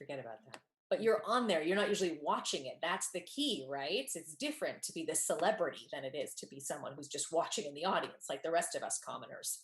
forget about that. But you're on there. You're not usually watching it. That's the key, right? It's different to be the celebrity than it is to be someone who's just watching in the audience, like the rest of us commoners.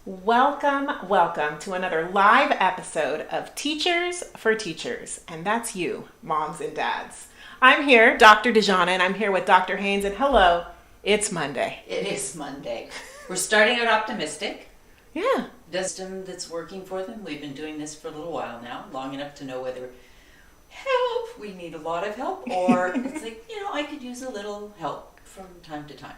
Welcome to another live episode of Teachers for Teachers, and that's you, moms and dads. I'm here, Dr. Dijanna, and I'm here with Dr. Haynes, and hello, it's Monday. It is Monday. We're starting out optimistic. Yeah. System that's working for them. We've been doing this for a little while now, long enough to know whether help, we need a lot of help, or it's like, I could use a little help from time to time.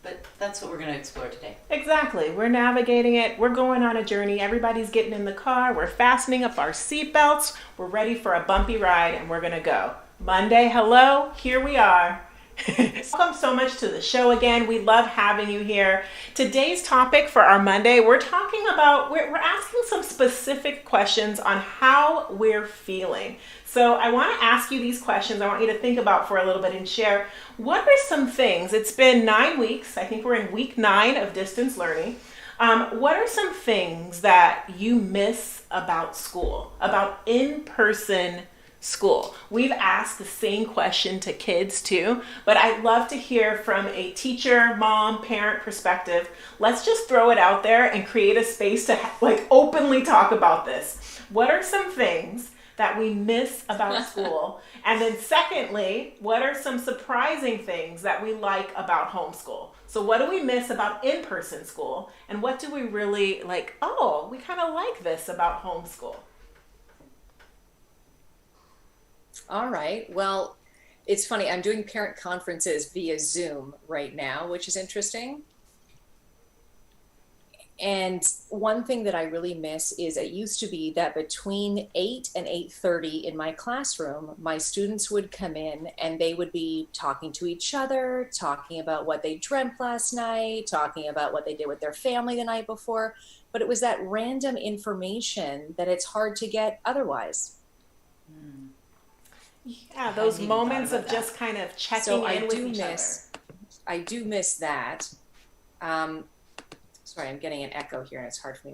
But that's what we're going to explore today. Exactly. We're navigating it. We're going on a journey. Everybody's getting in the car. We're fastening up our seatbelts. We're ready for a bumpy ride, and we're going to go. Monday, hello. Here we are. Welcome so much to the show again. We love having you here. Today's topic for our Monday, we're asking some specific questions on how we're feeling. So I want to ask you these questions. I want you to think about for a little bit and share what are some things. It's been 9 weeks. I think we're in week 9 of distance learning. What are some things that you miss about school, about in-person school? We've asked the same question to kids too, but I'd love to hear from a teacher, mom, parent perspective. Let's just throw it out there and create a space to openly talk about this. What are some things that we miss about school? And then secondly, what are some surprising things that we like about homeschool? So what do we miss about in-person school? And what do we really like? Oh, we kind of like this about homeschool. All right. Well, it's funny. I'm doing parent conferences via Zoom right now, which is interesting. And one thing that I really miss is it used to be that between 8 and 8:30 in my classroom, my students would come in and they would be talking to each other, talking about what they dreamt last night, talking about what they did with their family the night before. But it was that random information that it's hard to get otherwise. Yeah, those moments of just kind of checking in with each other. I do miss that. Sorry, I'm getting an echo here and it's hard for me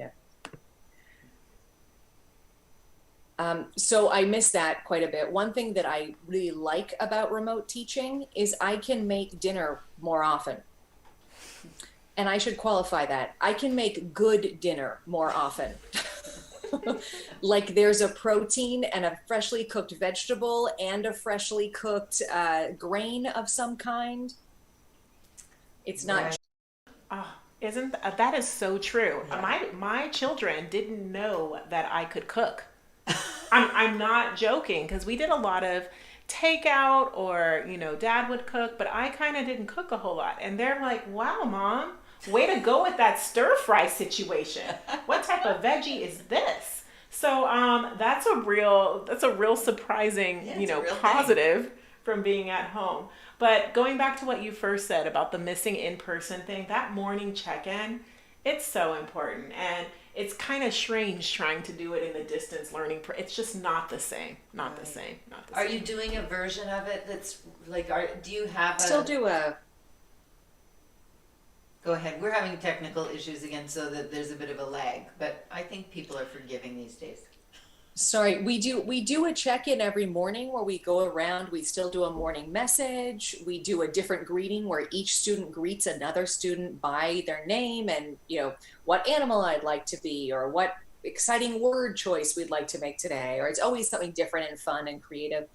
to. So I miss that quite a bit. One thing that I really like about remote teaching is I can make dinner more often. And I should qualify that. I can make good dinner more often. Like there's a protein and a freshly cooked vegetable and a freshly cooked grain of some kind. It's not. Isn't that is so true? Yeah. My children didn't know that I could cook. I'm not joking, because we did a lot of takeout, or dad would cook, but I kind of didn't cook a whole lot. And they're like, "Wow, mom, way to go with that stir fry situation. What type of veggie is this?" So that's a real surprising, positive from being at home. But going back to what you first said about the missing in-person thing, that morning check-in, it's so important. And it's kind of strange trying to do it in the distance learning. It's just not the same. Not the same. Are you doing a version of it that's like, do you have Still do a... Go ahead. We're having technical issues again, so that there's a bit of a lag, but I think people are forgiving these days. Sorry, we do a check-in every morning where we go around. We still do a morning message. We do a different greeting where each student greets another student by their name and, what animal I'd like to be, or what exciting word choice we'd like to make today. Or it's always something different and fun and creative.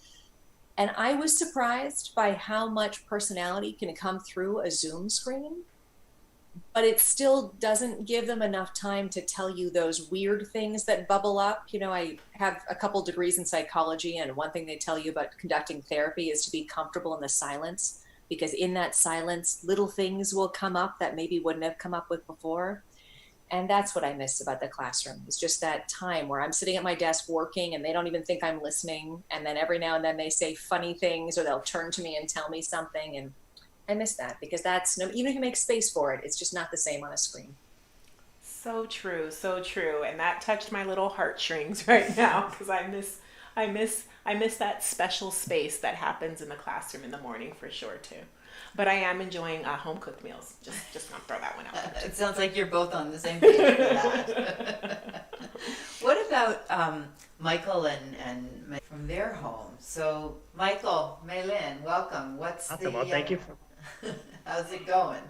And I was surprised by how much personality can come through a Zoom screen. But it still doesn't give them enough time to tell you those weird things that bubble up. I have a couple degrees in psychology, and one thing they tell you about conducting therapy is to be comfortable in the silence, because in that silence, little things will come up that maybe wouldn't have come up with before. And that's what I miss about the classroom. It's just that time where I'm sitting at my desk working and they don't even think I'm listening. And then every now and then they say funny things, or they'll turn to me and tell me something. And I miss that because that's no, even if you make space for it, it's just not the same on a screen. So true, so true. And that touched my little heartstrings right now because I miss that special space that happens in the classroom in the morning for sure too. But I am enjoying home cooked meals. Just gonna throw that one out there It sounds like you're both on the same page for that. What about Michael and from their home? So, Michael, Maylin, welcome. What's Awesome. Well, thank you. how's it going?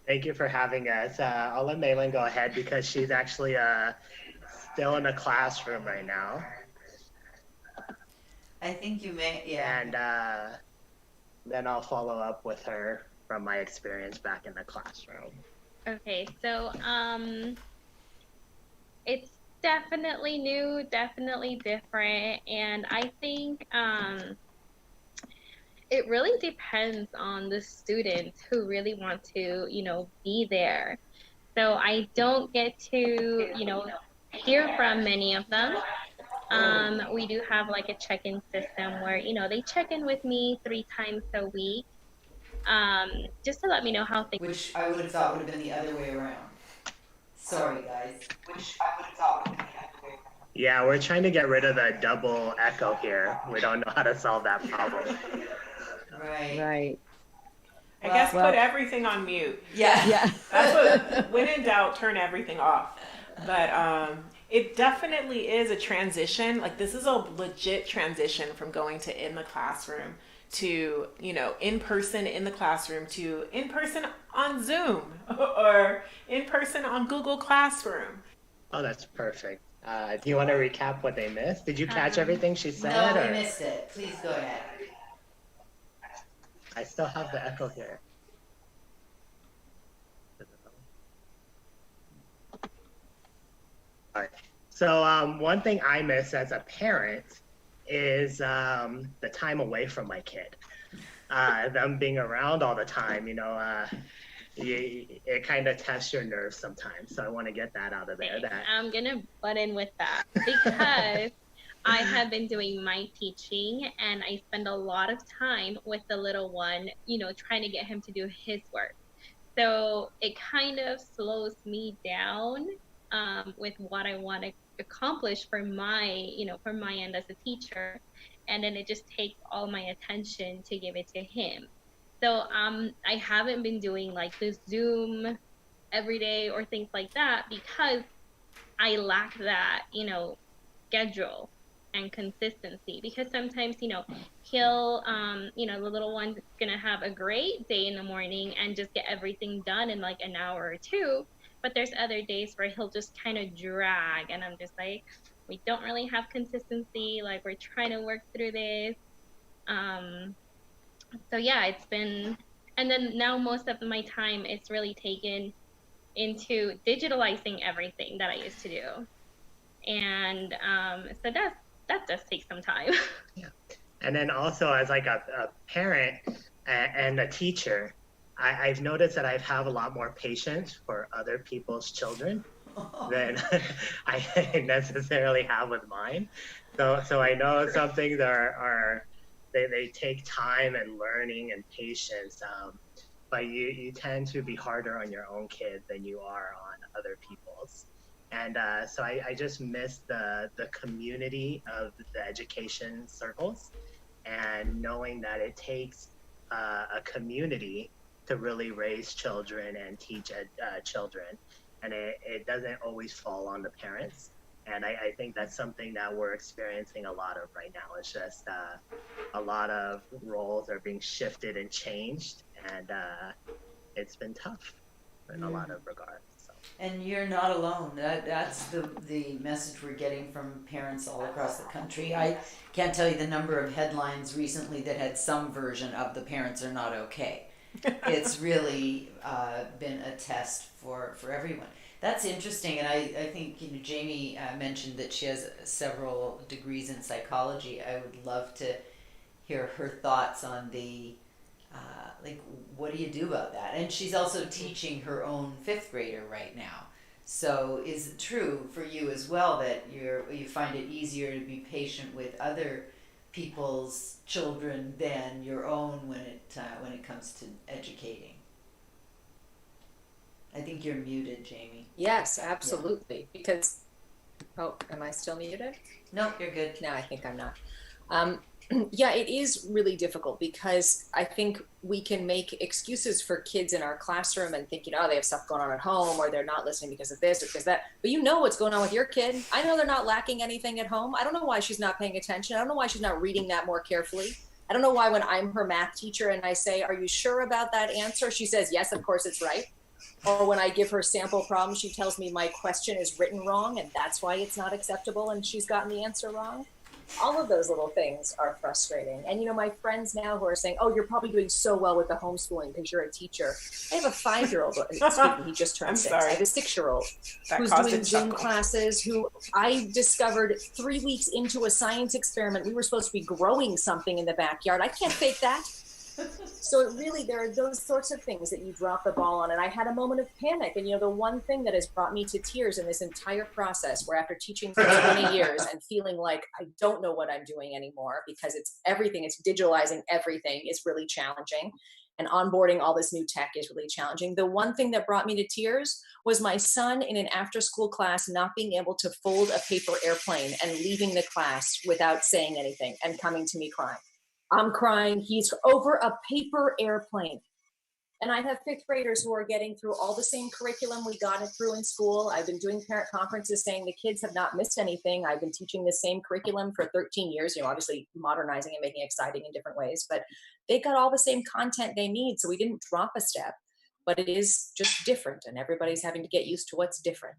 Thank you for having us. I'll let Malin go ahead because she's actually still in the classroom right now. I think you may, yeah. And then I'll follow up with her from my experience back in the classroom. Okay, so it's definitely new, definitely different, and I think it really depends on the students who really want to, be there. So I don't get to, hear from many of them. We do have like a check-in system where, they check in with me 3 times a week, just to let me know how things. Which I would have thought would have been the other way around. Sorry, guys. Which I would have thought would have been the other way around. Yeah, we're trying to get rid of the double echo here. We don't know how to solve that problem. Right. Right. I guess Well- put everything on mute. Yeah. Yeah. That's what, when in doubt, turn everything off. But it definitely is a transition. Like this is a legit transition from going to in the classroom to, in person in the classroom to in person on Zoom or in person on Google Classroom. Oh, that's perfect. Do you want to recap what they missed? Did you catch everything she said? No, or? we missed it. Please go ahead. I still have the echo here. All right. So one thing I miss as a parent is the time away from my kid. Them being around all the time, it kind of tests your nerves sometimes. So I want to get that out of there. I'm gonna butt in with that because I have been doing my teaching and I spend a lot of time with the little one, trying to get him to do his work. So it kind of slows me down with what I want to accomplish for my, for my end as a teacher. And then it just takes all my attention to give it to him. So I haven't been doing like the Zoom every day or things like that because I lack that, schedule and consistency. Because sometimes, he'll, the little one's gonna have a great day in the morning and just get everything done in like an hour or two. But there's other days where he'll just kind of drag, and I'm just like, we don't really have consistency. Like we're trying to work through this. So yeah, it's been, and then now most of my time it's really taken into digitalizing everything that I used to do, and so that does take some time. Yeah. And then also as like a parent and a teacher, I've noticed that I have a lot more patience for other people's children than I necessarily have with mine. So I know some things they take time and learning and patience, but you tend to be harder on your own kid than you are on other people's. And so I just miss the community of the education circles and knowing that it takes a community to really raise children and teach children. And it doesn't always fall on the parents. And I think that's something that we're experiencing a lot of right now. It's just a lot of roles are being shifted and changed. And it's been tough in a lot of regards. So. And you're not alone. That's the message we're getting from parents all across the country. I can't tell you the number of headlines recently that had some version of the parents are not okay. It's really been a test for everyone. That's interesting, and I think Jamie mentioned that she has several degrees in psychology. I would love to hear her thoughts on the what do you do about that? And she's also teaching her own 5th grader right now. So is it true for you as well that you find it easier to be patient with other people's children than your own when it comes to educating. I think you're muted, Jamie. Yes, absolutely. Yeah. Because, am I still muted? No, you're good. No, I think I'm not. Yeah, it is really difficult because I think we can make excuses for kids in our classroom and think, they have stuff going on at home, or they're not listening because of this or because of that. But you know what's going on with your kid. I know they're not lacking anything at home. I don't know why she's not paying attention. I don't know why she's not reading that more carefully. I don't know why when I'm her math teacher and I say, "Are you sure about that answer?" she says, "Yes, of course it's right." Or when I give her sample problems, she tells me my question is written wrong and that's why it's not acceptable and she's gotten the answer wrong. All of those little things are frustrating. And, my friends now who are saying, "Oh, you're probably doing so well with the homeschooling because you're a teacher." I have a 5-year-old, he just turned 6. I have a 6-year-old who's doing Zoom classes, who I discovered 3 weeks into a science experiment. We were supposed to be growing something in the backyard. I can't fake that. So there are those sorts of things that you drop the ball on. And I had a moment of panic. And, the one thing that has brought me to tears in this entire process, where after teaching for 20 years and feeling like I don't know what I'm doing anymore because it's digitalizing everything is really challenging. And onboarding all this new tech is really challenging. The one thing that brought me to tears was my son in an after-school class not being able to fold a paper airplane and leaving the class without saying anything and coming to me crying. I'm crying. He's over a paper airplane. And I have 5th graders who are getting through all the same curriculum we got it through in school. I've been doing parent conferences saying the kids have not missed anything. I've been teaching the same curriculum for 13 years, obviously modernizing and making it exciting in different ways, but they got all the same content they need. So we didn't drop a step, but it is just different and everybody's having to get used to what's different.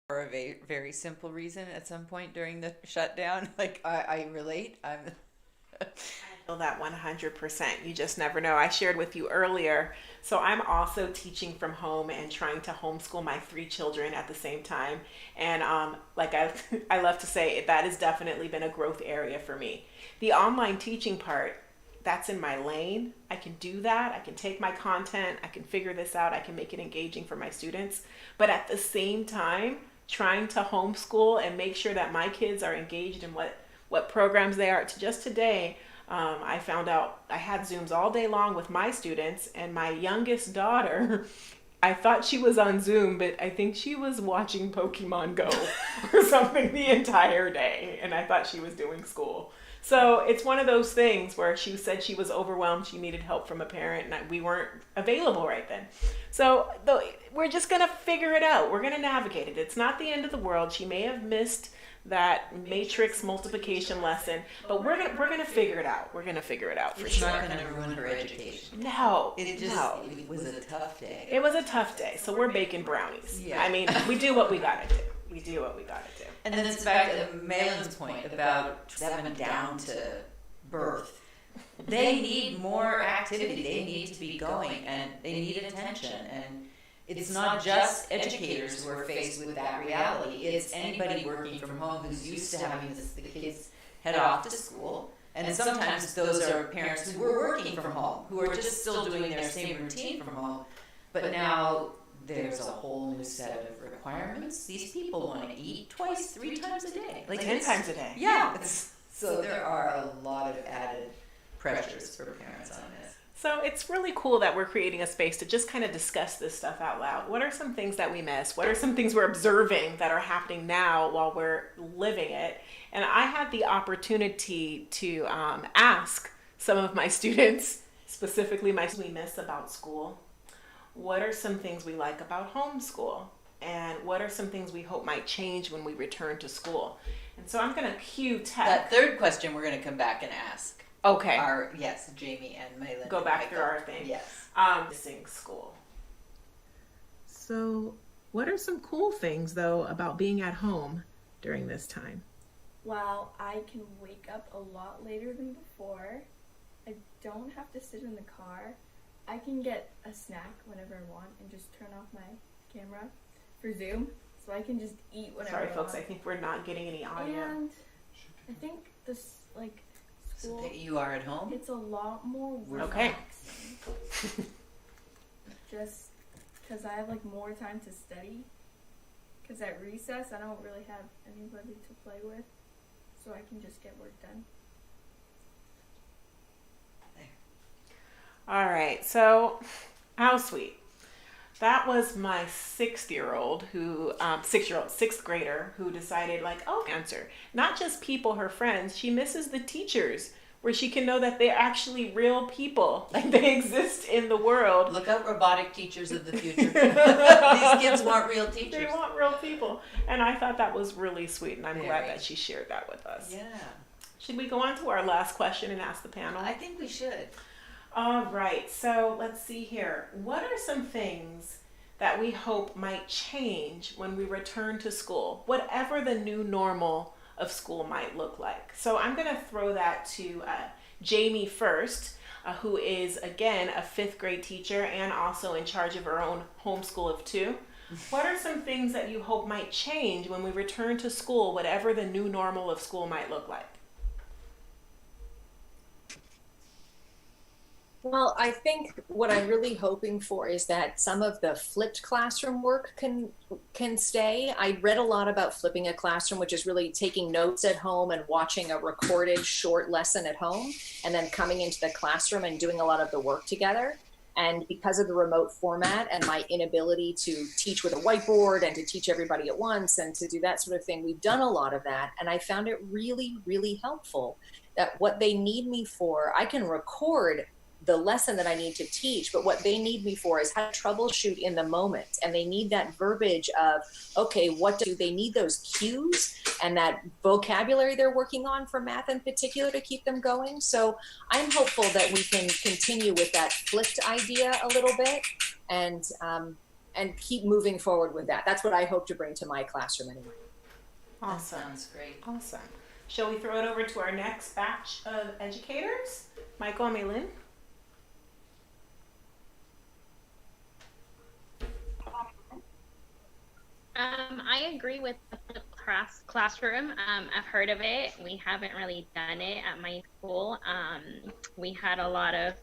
For a very, very simple reason at some point during the shutdown. Like, I relate. I feel that 100%. You just never know. I shared with you earlier. So I'm also teaching from home and trying to homeschool my 3 children at the same time. And I love to say, that has definitely been a growth area for me. The online teaching part, that's in my lane. I can do that. I can take my content. I can figure this out. I can make it engaging for my students. But at the same time, trying to homeschool and make sure that my kids are engaged in what programs they are. Just today, I found out I had Zooms all day long with my students, and my youngest daughter, I thought she was on Zoom, but I think she was watching Pokemon Go or something the entire day, and I thought she was doing school. So it's one of those things where she said she was overwhelmed, she needed help from a parent, and we weren't available right then. So we're just going to figure it out. We're going to navigate it. It's not the end of the world. She may have missed that matrix multiplication lesson, but we're gonna figure it out. We're gonna figure it out for sure. It's not gonna ruin her education. No, it was a tough day. It was a tough day, so we're baking brownies. Yeah. I mean, we do what we gotta do. And then it's back to Malin's point about 7 down to birth. They need more activity. They need to be going, and they need attention. And it's not just educators who are faced with that reality. It's anybody working from home who's used to having the kids head off to school. And sometimes those are parents who were working from home, who are just still doing their same routine from home. But now there's a whole new set of requirements. These people want to eat 2, 3 times a day. Like 10 times a day. Yeah. So there are a lot of added pressures for parents on this. So it's really cool that we're creating a space to just kind of discuss this stuff out loud. What are some things that we miss? What are some things we're observing that are happening now while we're living it? And I had the opportunity to ask some of my students, specifically we miss about school. What are some things we like about homeschool? And what are some things we hope might change when we return to school? And so I'm going to cue Tech. That third question we're going to come back and ask. Okay. Yes, Jamie and Malin. Go back through our thing. Yes. Missing school. So what are some cool things, though, about being at home during this time? Well, I can wake up a lot later than before. I don't have to sit in the car. I can get a snack whenever I want and just turn off my camera for Zoom. So I can just eat whenever I want. Sorry, folks, I think we're not getting any audio. And I think this, school, so you are at home? it's a lot more Okay. relaxing. Just because I have, more time to study. because at recess I don't really have anybody to play with, so I can just get work done. All right, so how sweet. That was my 6-year-old who, 6-year-old, sixth grader who decided like, oh, answer. Not just people, her friends, she misses the teachers where she can know that they're actually real people, like they exist in the world. Look out, robotic teachers of the future. These kids want real teachers. They want real people. And I thought that was really sweet, and I'm glad Very. that she shared that with us. Yeah. Should we go on to our last question and ask the panel? I think we should. All right, so let's see here. What are some things that we hope might change when we return to school, whatever the new normal of school might look like? So I'm going to throw that to Jamie first, who is, again, a 5th grade teacher and also in charge of her own homeschool of 2. What are some things that you hope might change when we return to school, whatever the new normal of school might look like? Well, I think what I'm really hoping for is that some of the flipped classroom work can stay. I read a lot about flipping a classroom, which is really taking notes at home and watching a recorded short lesson at home, and then coming into the classroom and doing a lot of the work together. And because of the remote format and my inability to teach with a whiteboard and to teach everybody at once and to do that sort of thing, we've done a lot of that. And I found it really, really helpful that what they need me for, I can record the lesson that I need to teach, but what they need me for is how to troubleshoot in the moment. And they need that verbiage of, okay, what do they need, those cues and that vocabulary they're working on for math in particular to keep them going. So I'm hopeful that we can continue with that flipped idea a little bit and keep moving forward with that. That's what I hope to bring to my classroom anyway. Awesome. That sounds great. Awesome. Shall we throw it over to our next batch of educators? Michael and Maylin? I agree with the flipped classroom. I've heard of it. We haven't really done it at my school. We had a lot of,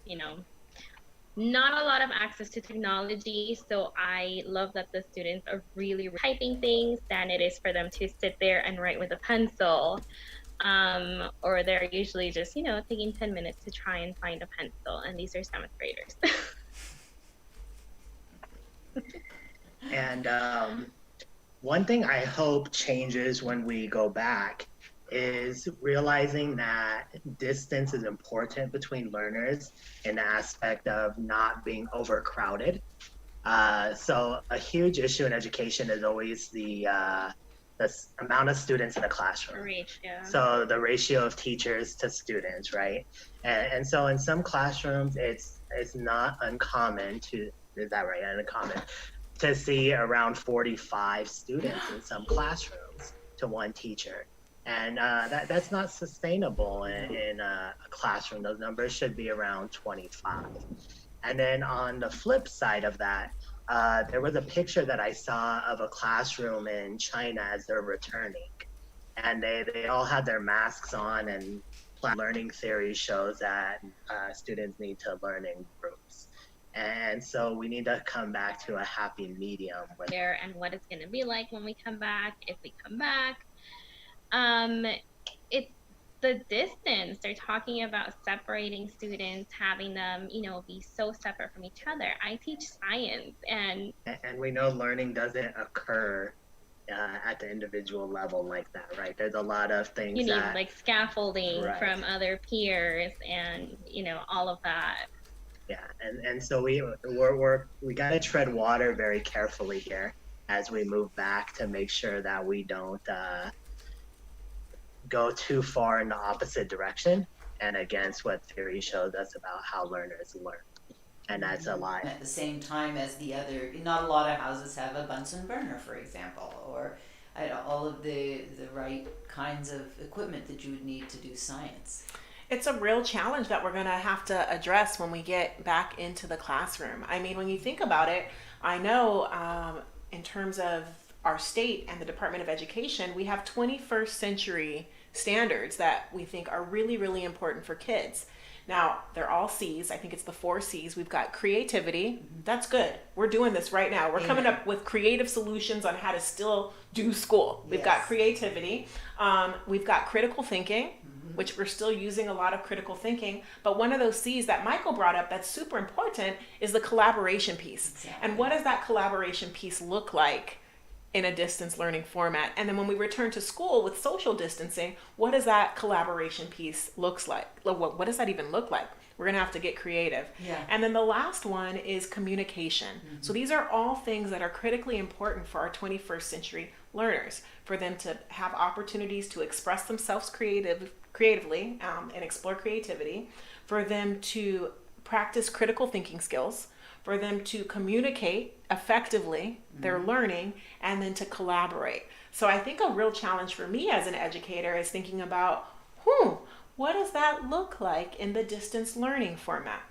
not a lot of access to technology. So I love that the students are really typing things than it is for them to sit there and write with a pencil. Or they're usually just, taking 10 minutes to try and find a pencil. And these are 7th graders. And one thing I hope changes when we go back is realizing that distance is important between learners in the aspect of not being overcrowded. So a huge issue in education is always the amount of students in a classroom. So the ratio of teachers to students, right? And so in some classrooms, it's not uncommon to, is that right? Uncommon to see around 45 students in some classrooms to one teacher. And that's not sustainable in a classroom. Those numbers should be around 25. And then on the flip side of that, there was a picture that I saw of a classroom in China as they're returning. And they all had their masks on, and learning theory shows that students need to learn in groups. And so we need to come back to a happy medium with there and what it's going to be like when we come back, if we come back. It's the distance. They're talking about separating students, having them, be so separate from each other. I teach science, and we know learning doesn't occur at the individual level like that, right? There's a lot of things you need like scaffolding from other peers, and all of that. Yeah, and so we got to tread water very carefully here as we move back to make sure that we don't go too far in the opposite direction and against what theory shows us about how learners learn. And that's a lot. At the same time as the other, not a lot of houses have a Bunsen burner, for example, or all of the right kinds of equipment that you would need to do science. It's a real challenge that we're going to have to address when we get back into the classroom. I mean, when you think about it, I know in terms of our state and the Department of Education, we have 21st century standards that we think are really, really important for kids. Now, they're all C's. I think it's the 4 C's. We've got creativity. That's good. We're doing this right now. We're coming up with creative solutions on how to still do school. We've got creativity. We've got critical thinking, which we're still using a lot of critical thinking. But one of those C's that Michael brought up that's super important is the collaboration piece. Exactly. And what does that collaboration piece look like in a distance learning format? And then when we return to school with social distancing, what does that collaboration piece looks like? What does that even look like? We're going to have to get creative. Yeah. And then the last one is communication. So these are all things that are critically important for our 21st century learners, for them to have opportunities to express themselves creatively and explore creativity, for them to practice critical thinking skills, for them to communicate effectively their learning, and then to collaborate. So I think a real challenge for me as an educator is thinking about, what does that look like in the distance learning format?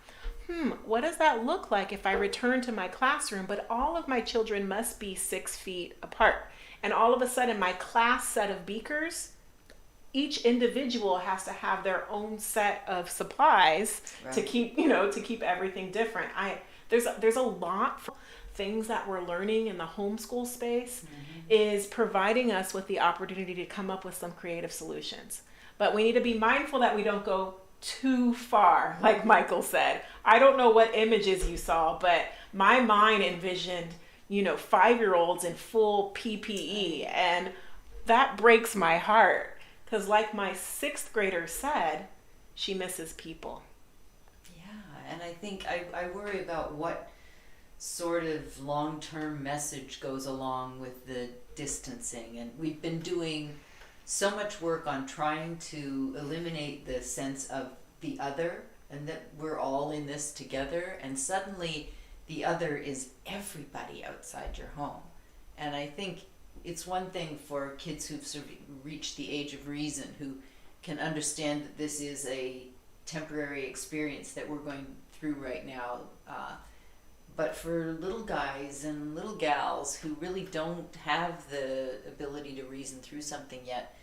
What does that look like if I return to my classroom, but all of my children must be 6 feet apart? And all of a sudden my class set of beakers, each individual has to have their own set of supplies to keep, to keep everything different. There's a lot of things that we're learning in the homeschool space is providing us with the opportunity to come up with some creative solutions. But we need to be mindful that we don't go too far, like Michael said. I don't know what images you saw, but my mind envisioned, 5-year-olds in full PPE, and that breaks my heart. Because like my 6th grader said, she misses people. Yeah, and I think I worry about what sort of long-term message goes along with the distancing. And we've been doing so much work on trying to eliminate the sense of the other and that we're all in this together. And suddenly the other is everybody outside your home. And I think it's one thing for kids who've sort of reached the age of reason, who can understand that this is a temporary experience that we're going through right now. But for little guys and little gals who really don't have the ability to reason through something yet,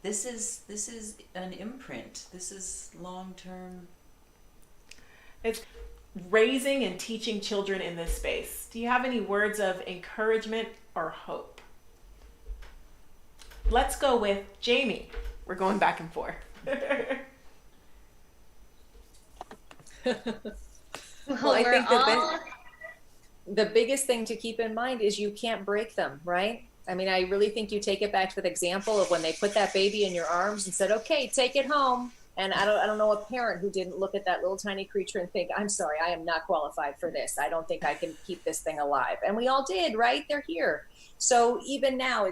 this is an imprint. This is long-term. It's raising and teaching children in this space. Do you have any words of encouragement or hope? Let's go with Jamie. We're going back and forth. Well, I think the biggest thing to keep in mind is you can't break them, right? I mean, I really think you take it back to that example of when they put that baby in your arms and said, okay, take it home. And I don't know a parent who didn't look at that little tiny creature and think, I'm sorry, I am not qualified for this. I don't think I can keep this thing alive. And we all did, right? They're here. So even now,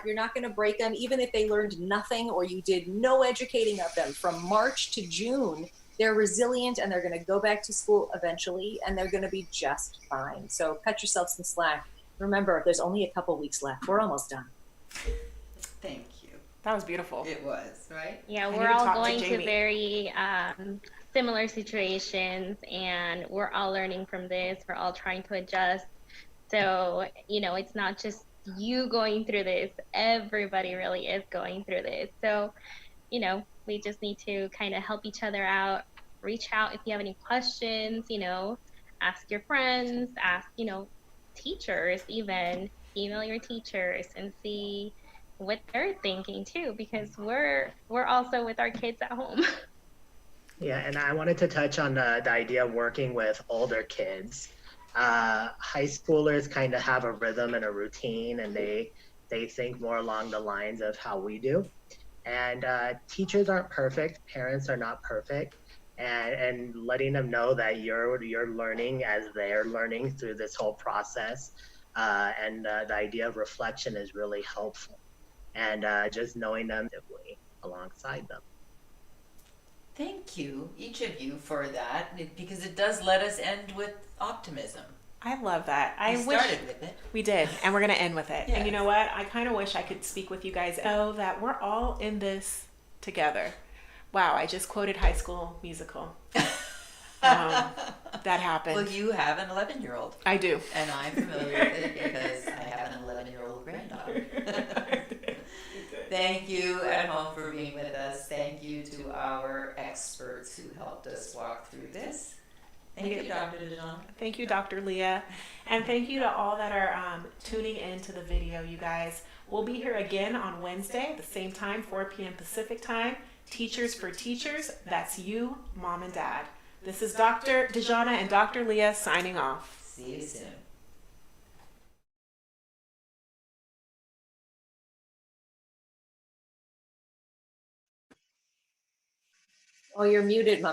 you're not going to break them. Even if they learned nothing or you did no educating of them from March to June, they're resilient and they're going to go back to school eventually and they're going to be just fine. So cut yourself some slack. Remember, there's only a couple weeks left. We're almost done. Thank you. That was beautiful. It was, right? Yeah, we're all going to very similar situations, and we're all learning from this. We're all trying to adjust. So, it's not just you going through this. Everybody really is going through this. So, we just need to kind of help each other out. Reach out if you have any questions, ask your friends, ask, teachers even. Email your teachers and see what they're thinking too, because we're also with our kids at home. Yeah, and I wanted to touch on the idea of working with older kids. High schoolers kind of have a rhythm and a routine, and they think more along the lines of how we do. And teachers aren't perfect, parents are not perfect, and letting them know that you're learning as they're learning through this whole process. And the idea of reflection is really helpful. And just knowing them alongside them. Thank you, each of you, for that, because it does let us end with optimism. I love that. We started with it. We did, and we're going to end with it. Yes. And you know what? I kind of wish I could speak with you guys. Know that we're all in this together. Wow, I just quoted High School Musical. That happened. Well, you have an 11-year-old. I do. And I'm familiar with it because I have an 11-year-old granddaughter. thank you at home for being with us. Thank you to our experts who helped us walk through this. Thank you, Dr. Dijanna. Thank you, Dr. Leah. And thank you to all that are tuning in to the video, you guys. We'll be here again on Wednesday at the same time, 4 p.m. Pacific time. Teachers for Teachers. That's you, Mom and Dad. This is Dr. Dijanna and Dr. Leah signing off. See you soon. Oh, you're muted, Mommy.